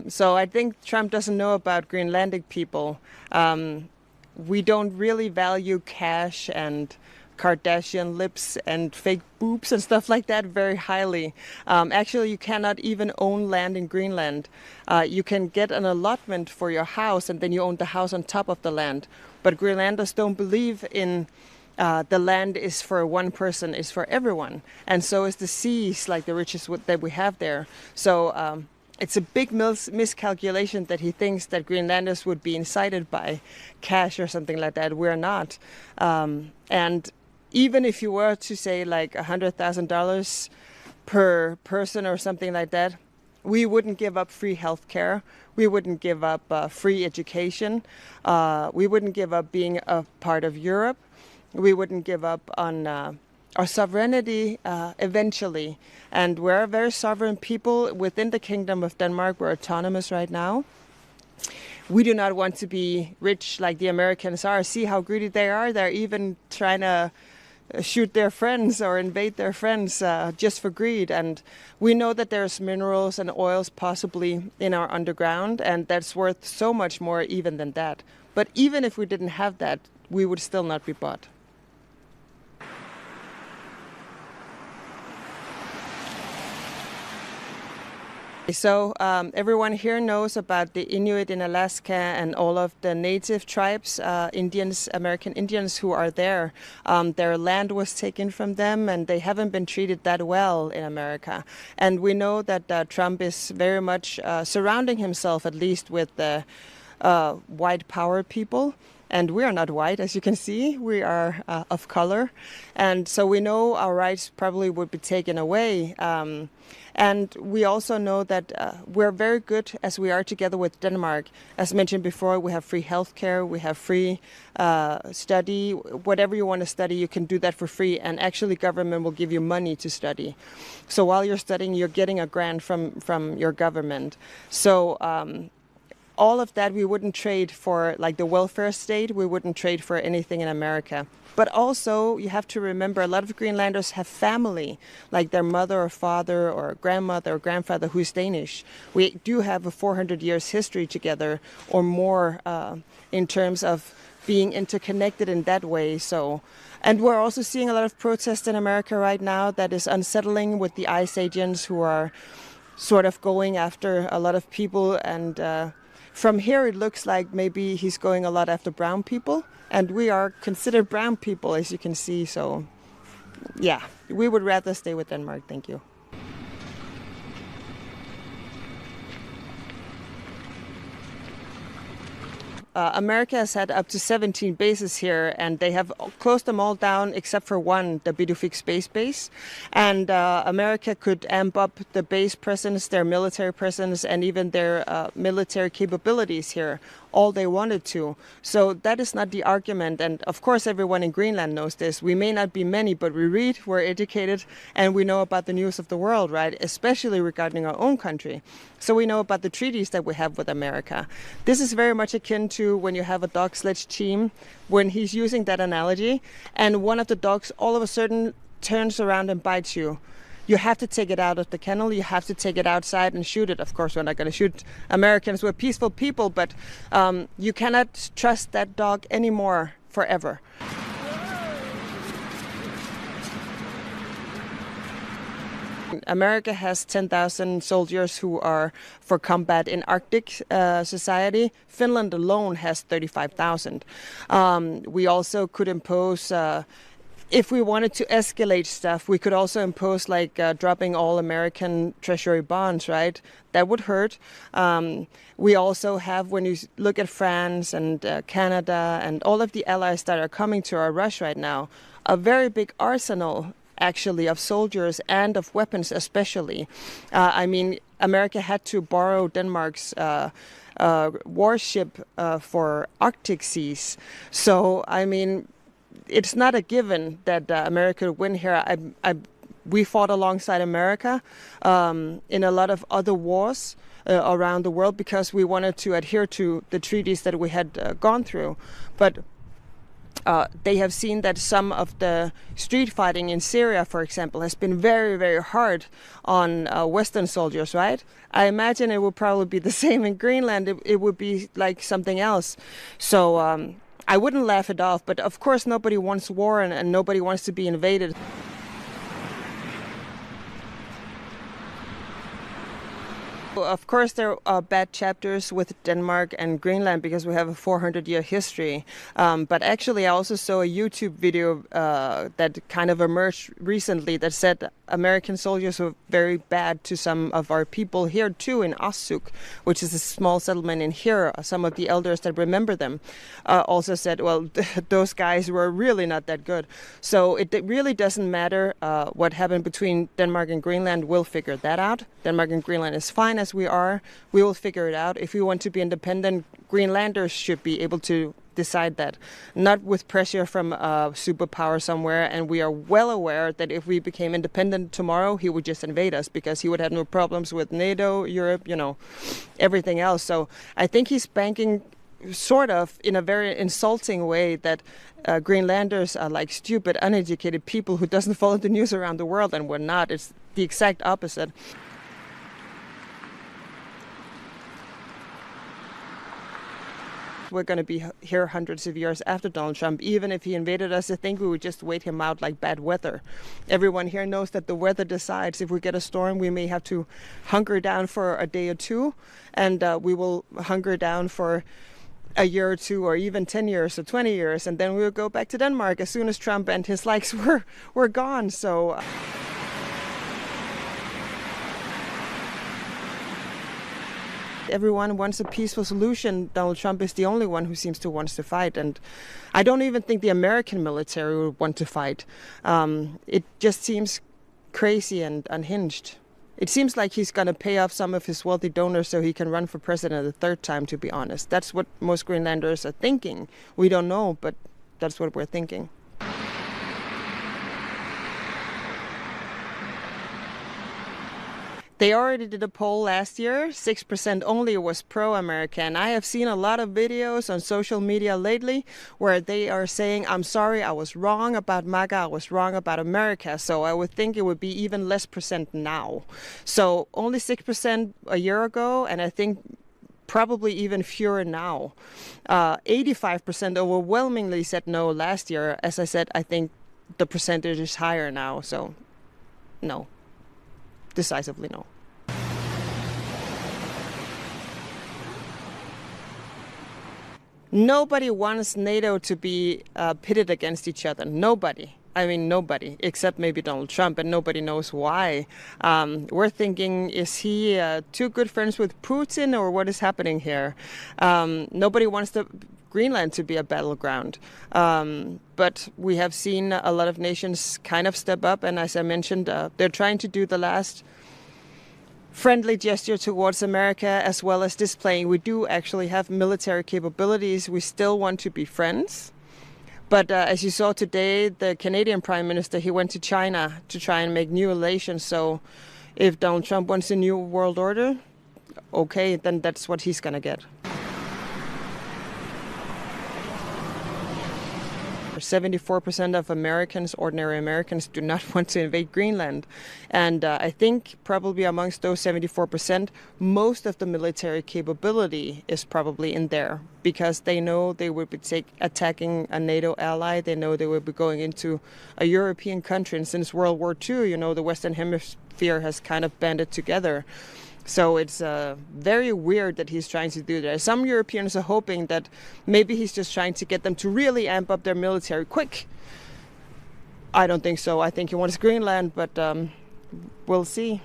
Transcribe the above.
So I think Trump doesn't know about Greenlandic people. We don't really value cash and Kardashian lips and fake boobs and stuff like that very highly. Actually, you cannot even own land in Greenland. You can get an allotment for your house and then you own the house on top of the land. But Greenlanders don't believe in the land is for one person, is for everyone. And so is the seas, like the riches that we have there. So it's a big miscalculation that he thinks that Greenlanders would be incited by cash or something like that. We're not. And even if you were to say like $100,000 per person or something like that, we wouldn't give up free healthcare. We wouldn't give up free education. We wouldn't give up being a part of Europe. We wouldn't give up on our sovereignty eventually. And we're a very sovereign people within the Kingdom of Denmark. We're autonomous right now. We do not want to be rich like the Americans are. See how greedy they are. They're even trying to shoot their friends or invade their friends just for greed. And we know that there's minerals and oils possibly in our underground, and that's worth so much more even than that. But even if we didn't have that, we would still not be bought. So everyone here knows about the Inuit in Alaska and all of the native tribes, Indians, American Indians who are there. Their land was taken from them and they haven't been treated that well in America. And we know that Trump is very much surrounding himself, at least with the white power people. And we are not white, as you can see. We are of color. And so we know our rights probably would be taken away. And we also know that we're very good as we are together with Denmark. As mentioned before, we have free healthcare, we have free study. Whatever you want to study, you can do that for free. And actually, government will give you money to study. So while you're studying, you're getting a grant from your government. So all of that we wouldn't trade for, like the welfare state. We wouldn't trade for anything in America. But also, you have to remember, a lot of Greenlanders have family, like their mother or father or grandmother or grandfather who's Danish. We do have a 400 years history together or more in terms of being interconnected in that way. So, and we're also seeing a lot of protests in America right now that is unsettling with the ICE agents who are sort of going after a lot of people. And from here, it looks like maybe he's going a lot after brown people. And we are considered brown people, as you can see. So, yeah, we would rather stay with Denmark. Thank you. America has had up to 17 bases here, and they have closed them all down except for one, the Bidufik Space Base. And America could amp up the base presence, their military presence, and even their military capabilities here all they wanted to. So that is not the argument. And of course, everyone in Greenland knows this. We may not be many, but we read, we're educated, and we know about the news of the world, right? Especially regarding our own country. So we know about the treaties that we have with America. This is very much akin to when you have a dog sledge team, when he's using that analogy, and one of the dogs all of a sudden turns around and bites you. You have to take it out of the kennel. You have to take it outside and shoot it. Of course, we're not going to shoot Americans. We're peaceful people, but you cannot trust that dog anymore forever. America has 10,000 soldiers who are for combat in Arctic society. Finland alone has 35,000. We also could impose if we wanted to escalate stuff, we could also impose like dropping all American treasury bonds, right? That would hurt. We also have, when you look at France and Canada and all of the allies that are coming to our rush right now, a very big arsenal actually of soldiers and of weapons especially. I mean, America had to borrow Denmark's warship for Arctic seas. So, I mean, it's not a given that America would win here. We fought alongside America in a lot of other wars around the world because we wanted to adhere to the treaties that we had gone through. But they have seen that some of the street fighting in Syria, for example, has been very, very hard on Western soldiers, right? I imagine it would probably be the same in Greenland. It would be like something else. So I wouldn't laugh it off, but of course nobody wants war and nobody wants to be invaded. Of course, there are bad chapters with Denmark and Greenland because we have a 400-year history. But actually, I also saw a YouTube video that kind of emerged recently that said American soldiers were very bad to some of our people here too in Nuuk, which is a small settlement in here. Some of the elders that remember them also said, well, those guys were really not that good. So it really doesn't matter what happened between Denmark and Greenland. We'll figure that out. Denmark and Greenland is fine as we are. We will figure it out. If we want to be independent, Greenlanders should be able to decide that, not with pressure from a superpower somewhere. And we are well aware that if we became independent tomorrow, he would just invade us because he would have no problems with NATO, Europe, everything else. So I think he's banking sort of in a very insulting way that Greenlanders are like stupid, uneducated people who doesn't follow the news around the world, and we're not. It's the exact opposite. We're going to be here hundreds of years after Donald Trump. Even if he invaded us, I think we would just wait him out like bad weather. Everyone here knows that the weather decides. If we get a storm, we may have to hunker down for a day or two, and we will hunker down for a year or two, or even 10 years or 20 years, and then we'll go back to Denmark as soon as Trump and his likes were gone. So everyone wants a peaceful solution. Donald Trump is the only one who seems to want to fight, and I don't even think the American military would want to fight. It just seems crazy and unhinged. It seems like he's going to pay off some of his wealthy donors so he can run for president a third time, to be honest. That's what most Greenlanders are thinking. We don't know, but that's what we're thinking. They already did a poll last year. 6% only was pro-American. I have seen a lot of videos on social media lately where they are saying, I'm sorry, I was wrong about MAGA, I was wrong about America. So I would think it would be even less percent now. So only 6% a year ago, and I think probably even fewer now. 85% overwhelmingly said no last year. As I said, I think the percentage is higher now. So no. Decisively no. Nobody wants NATO to be pitted against each other. Nobody. I mean, nobody, except maybe Donald Trump, and nobody knows why. We're thinking, is he too good friends with Putin, or what is happening here? Nobody wants Greenland to be a battleground. But we have seen a lot of nations kind of step up, and as I mentioned, they're trying to do the last friendly gesture towards America, as well as displaying we do actually have military capabilities. We still want to be friends. But as you saw today, the Canadian Prime Minister, he went to China to try and make new relations. So if Donald Trump wants a new world order, okay, then that's what he's going to get. 74% of Americans, ordinary Americans, do not want to invade Greenland. And I think probably amongst those 74%, most of the military capability is probably in there because they know they would be attacking a NATO ally. They know they would be going into a European country. And since World War II, the Western Hemisphere has kind of banded together. So it's very weird that he's trying to do that. Some Europeans are hoping that maybe he's just trying to get them to really amp up their military quick. I don't think so. I think he wants Greenland, but we'll see.